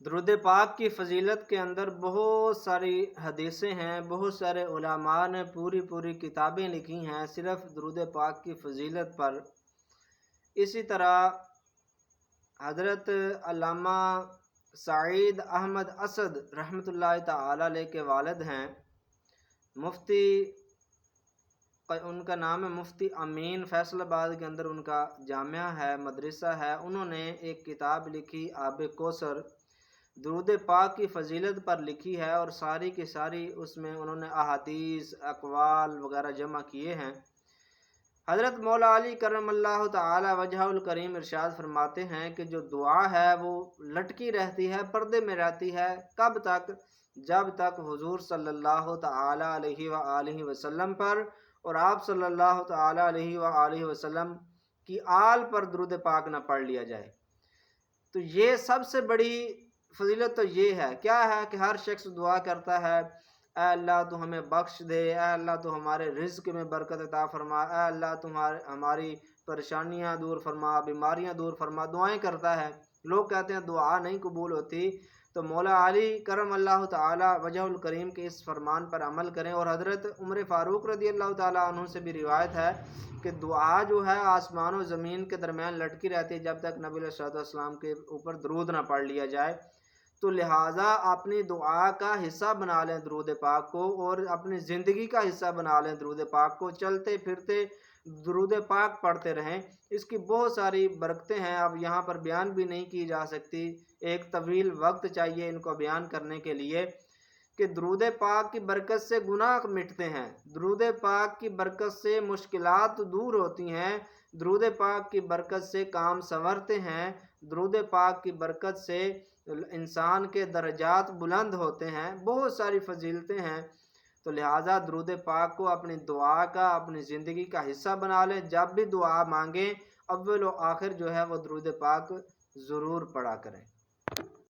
درود پاک کی فضیلت کے اندر بہت ساری حدیثیں ہیں، بہت سارے علماء نے پوری پوری کتابیں لکھی ہیں صرف درود پاک کی فضیلت پر۔ اسی طرح حضرت علامہ سعید احمد اسد رحمۃ اللہ تعالی علیہ کے والد ہیں، مفتی، ان کا نام ہے مفتی امین، فیصل آباد کے اندر ان کا جامعہ ہے، مدرسہ ہے۔ انہوں نے ایک کتاب لکھی آب کوثر، درود پاک کی فضیلت پر لکھی ہے، اور ساری کی ساری اس میں انہوں نے احادیث، اقوال وغیرہ جمع کیے ہیں۔ حضرت مولا علی کرم اللہ تعالی وجہ الکریم ارشاد فرماتے ہیں کہ جو دعا ہے وہ لٹکی رہتی ہے، پردے میں رہتی ہے، کب تک؟ جب تک حضور صلی اللہ تعالی علیہ وآلہ وسلم پر اور آپ صلی اللہ تعالی علیہ وآلہ وسلم کی آل پر درود پاک نہ پڑھ لیا جائے۔ تو یہ سب سے بڑی فضیلت تو یہ ہے، کیا ہے کہ ہر شخص دعا کرتا ہے، اے اللہ تو ہمیں بخش دے، اے اللہ تو ہمارے رزق میں برکت عطا فرما، اے اللہ ہماری پریشانیاں دور فرما، بیماریاں دور فرما، دعائیں کرتا ہے۔ لوگ کہتے ہیں دعا نہیں قبول ہوتی، تو مولا علی کرم اللہ تعالی وجہ الکریم کے اس فرمان پر عمل کریں۔ اور حضرت عمر فاروق رضی اللہ تعالیٰ عنہ سے بھی روایت ہے کہ دعا جو ہے آسمان و زمین کے درمیان لٹکی رہتی ہے جب تک نبی علیہ السلام کے اوپر درود نہ پڑھ لیا جائے۔ تو لہٰذا اپنی دعا کا حصہ بنا لیں درود پاک کو، اور اپنی زندگی کا حصہ بنا لیں درود پاک کو، چلتے پھرتے درود پاک پڑھتے رہیں۔ اس کی بہت ساری برکتیں ہیں، اب یہاں پر بیان بھی نہیں کی جا سکتی، ایک طویل وقت چاہیے ان کو بیان کرنے کے لیے، کہ درود پاک کی برکت سے گناہ مٹتے ہیں، درود پاک کی برکت سے مشکلات دور ہوتی ہیں، درود پاک کی برکت سے کام سنورتے ہیں، درود پاک کی برکت سے انسان کے درجات بلند ہوتے ہیں، بہت ساری فضیلتیں ہیں۔ تو لہٰذا درود پاک کو اپنی دعا کا، اپنی زندگی کا حصہ بنا لیں، جب بھی دعا مانگیں اول و آخر جو ہے وہ درود پاک ضرور پڑھا کریں۔